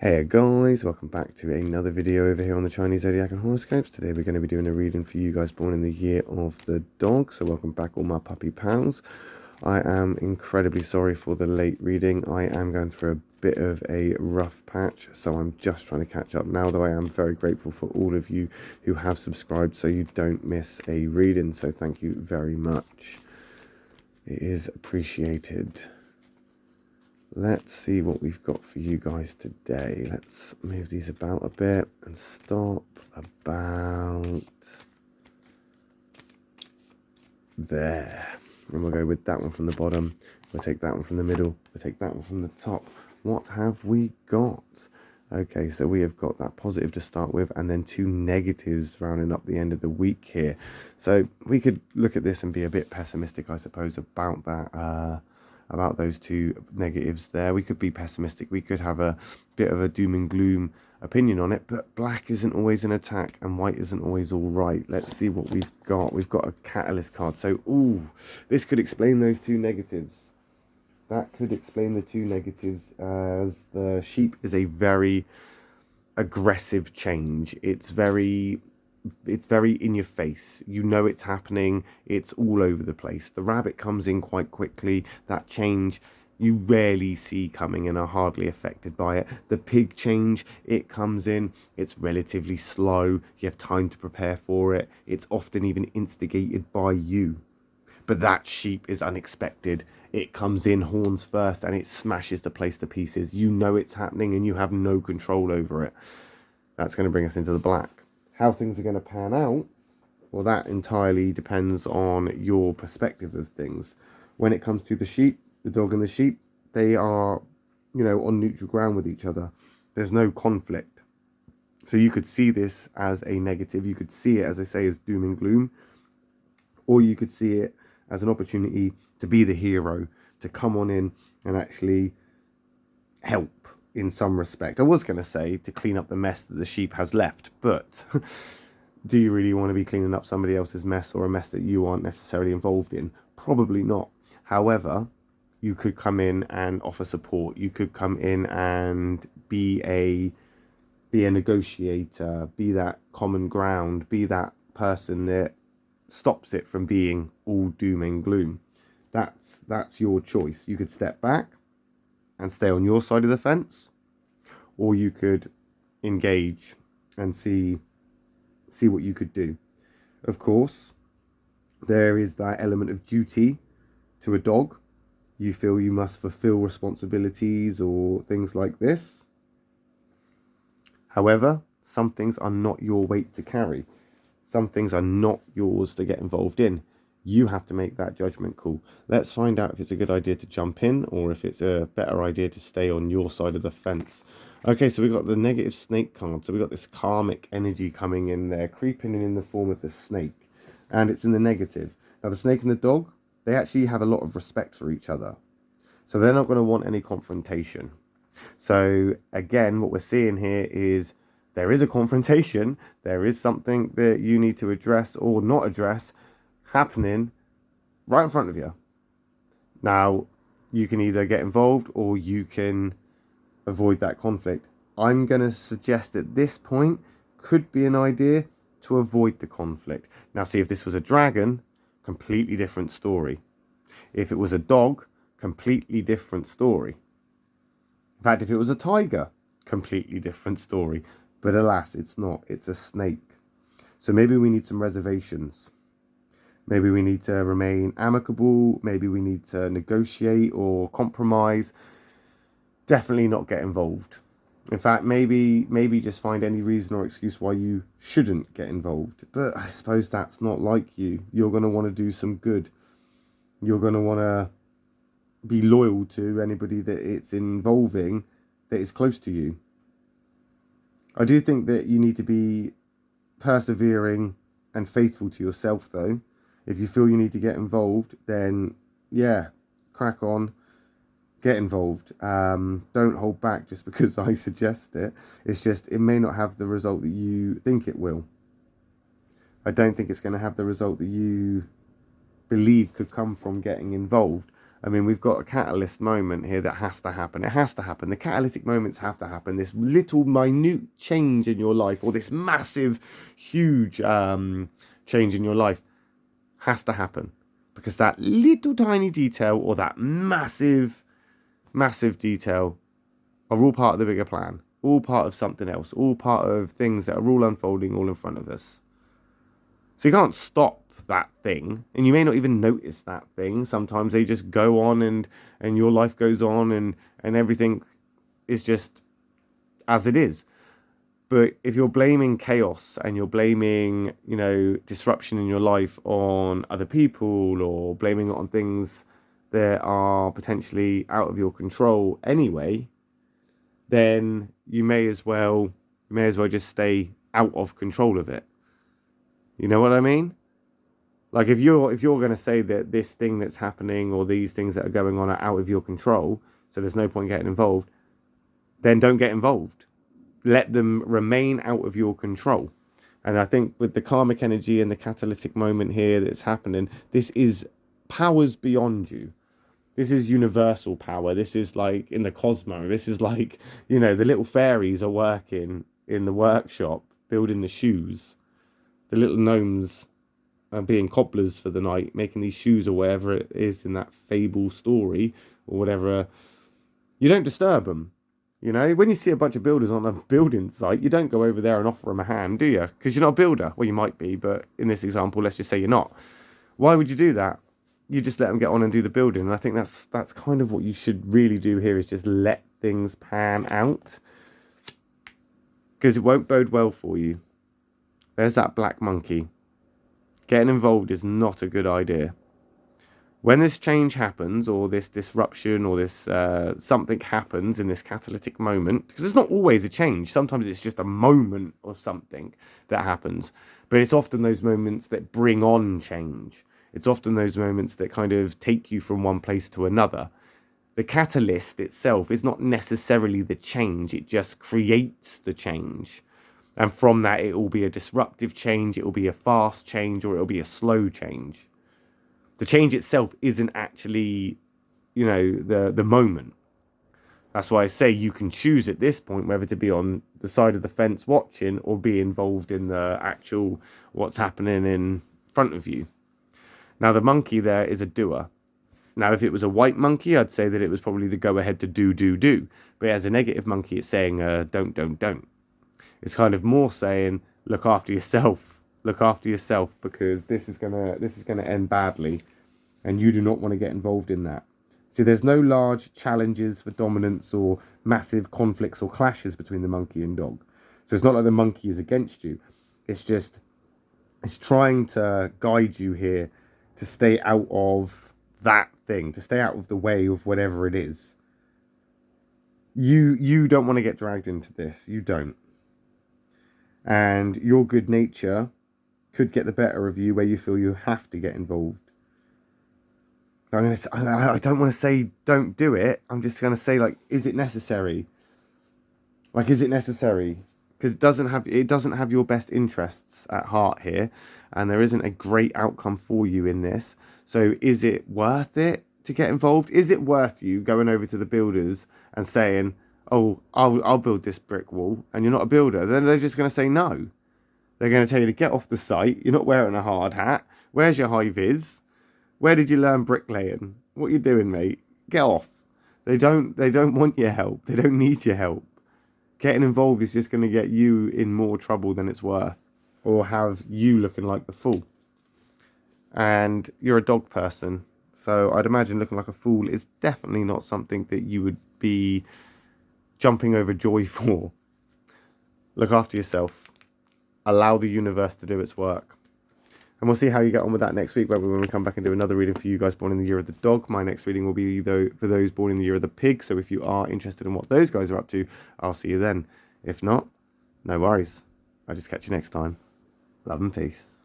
Hey guys, welcome back to another video over here on the Chinese Zodiac and Horoscopes. Today we're going to be doing a reading for you guys born in the year of the dog. So welcome back all my puppy pals. I am incredibly sorry for the late reading. I am going through a bit of a rough patch, so I'm just trying to catch up now, though I am very grateful for all of you who have subscribed so you don't miss a reading. So thank you very much. It is appreciated. Let's see what we've got for you guys today. Let's move these about a bit and stop about there. And we'll go with that one from the bottom. We'll take that one from the middle. We'll take that one from the top. What have we got? Okay, so we have got that positive to start with and then two negatives rounding up the end of the week here. So we could look at this and be a bit pessimistic, I suppose, about that. About those two negatives there. We could be pessimistic. We could have a bit of a doom and gloom opinion on it, but black isn't always an attack and white isn't always all right. Let's see what we've got. We've got a catalyst card. So, this could explain those two negatives. That could explain the two negatives, as the sheep is a very aggressive change. It's very in your face. You know it's happening. It's all over the place. The rabbit comes in quite quickly. That change you rarely see coming and are hardly affected by it. The pig change, it comes in. It's relatively slow. You have time to prepare for it. It's often even instigated by you. But that sheep is unexpected. It comes in horns first and it smashes the place to pieces. You know it's happening and you have no control over it. That's going to bring us into the black. How things are going to pan out, well, that entirely depends on your perspective of things. When it comes to the sheep, the dog and the sheep, they are, on neutral ground with each other. There's no conflict. So you could see this as a negative. You could see it, as I say, as doom and gloom. Or you could see it as an opportunity to be the hero, to come on in and actually help in some respect. I was going to say to clean up the mess that the sheep has left, but do you really want to be cleaning up somebody else's mess or a mess that you aren't necessarily involved in? Probably not. However, you could come in and offer support. You could come in and be a negotiator, be that common ground, be that person that stops it from being all doom and gloom. That's your choice. You could step back and stay on your side of the fence, or you could engage and see what you could do. Of course, there is that element of duty to a dog. You feel you must fulfill responsibilities or things like this. However, some things are not your weight to carry. Some things are not yours to get involved in. You have to make that judgment call. Let's find out if it's a good idea to jump in or if it's a better idea to stay on your side of the fence. Okay, so we've got the negative snake card. So we've got this karmic energy coming in there, creeping in the form of the snake. And it's in the negative. Now, the snake and the dog, they actually have a lot of respect for each other. So they're not going to want any confrontation. So again, what we're seeing here is there is a confrontation. There is something that you need to address or not address happening right in front of you. Now, you can either get involved or you can avoid that conflict. I'm going to suggest at this point could be an idea to avoid the conflict. Now, see, if this was a dragon, completely different story. If it was a dog, completely different story. In fact, if it was a tiger, completely different story. But alas, it's not. It's a snake. So maybe we need some reservations. Maybe we need to remain amicable. Maybe we need to negotiate or compromise. Definitely not get involved. In fact, maybe just find any reason or excuse why you shouldn't get involved. But I suppose that's not like you. You're going to want to do some good. You're going to want to be loyal to anybody that it's involving that is close to you. I do think that you need to be persevering and faithful to yourself, though. If you feel you need to get involved, then yeah, crack on, get involved. Don't hold back just because I suggest it. It's just, it may not have the result that you think it will. I don't think it's going to have the result that you believe could come from getting involved. I mean, we've got a catalyst moment here that has to happen. It has to happen. The catalytic moments have to happen. This little minute change in your life, or this massive, huge change in your life has to happen. Because that little tiny detail or that massive, massive detail are all part of the bigger plan. All part of something else. All part of things that are all unfolding all in front of us. So you can't stop that thing, and you may not even notice that thing. Sometimes they just go on, and your life goes on, and everything is just as it is. But if you're blaming chaos and you're blaming, disruption in your life on other people, or blaming it on things that are potentially out of your control anyway, then you may as well just stay out of control of it. You know what I mean? Like if you're going to say that this thing that's happening or these things that are going on are out of your control, so there's no point getting involved, then don't get involved. Let them remain out of your control. And I think with the karmic energy and the catalytic moment here that's happening, this is powers beyond you. This is universal power. This is like in the cosmos. This is like, the little fairies are working in the workshop, building the shoes. The little gnomes are being cobblers for the night, making these shoes or whatever it is in that fable story or whatever. You don't disturb them. When you see a bunch of builders on a building site, you don't go over there and offer them a hand, do you? Because you're not a builder. Well, you might be, but in this example, let's just say you're not. Why would you do that? You just let them get on and do the building. And I think that's kind of what you should really do here, is just let things pan out. Because it won't bode well for you. There's that black monkey. Getting involved is not a good idea. When this change happens, or this disruption, or this something happens in this catalytic moment, because it's not always a change. Sometimes it's just a moment or something that happens. But it's often those moments that bring on change. It's often those moments that kind of take you from one place to another. The catalyst itself is not necessarily the change. It just creates the change. And from that, it will be a disruptive change, it will be a fast change, or it will be a slow change. The change itself isn't actually, the moment. That's why I say you can choose at this point whether to be on the side of the fence watching or be involved in the actual what's happening in front of you. Now, the monkey there is a doer. Now, if it was a white monkey, I'd say that it was probably the go-ahead to do. But as a negative monkey, it's saying don't. It's kind of more saying, look after yourself, because this is gonna end badly, and you do not want to get involved in that. See, there's no large challenges for dominance or massive conflicts or clashes between the monkey and dog. So it's not like the monkey is against you. It's trying to guide you here to stay out of that thing, to stay out of the way of whatever it is. You don't want to get dragged into this. You don't. And your good nature could get the better of you where you feel you have to get involved. I don't want to say don't do it. I'm just going to say, is it necessary? Is it necessary? Because it doesn't have your best interests at heart here, and there isn't a great outcome for you in this. So is it worth it to get involved? Is it worth you going over to the builders and saying, oh, I'll build this brick wall, and you're not a builder? Then they're just going to say no. They're going to tell you to get off the site. You're not wearing a hard hat. Where's your high vis? Where did you learn bricklaying? What are you doing, mate? Get off. They don't want your help. They don't need your help. Getting involved is just going to get you in more trouble than it's worth, or have you looking like the fool. And you're a dog person, so I'd imagine looking like a fool is definitely not something that you would be jumping over joy for. Look after yourself. Allow the universe to do its work. And we'll see how you get on with that next week, whether when we come back and do another reading for you guys born in the year of the dog. My next reading will be for those born in the year of the pig. So if you are interested in what those guys are up to, I'll see you then. If not, no worries. I'll just catch you next time. Love and peace.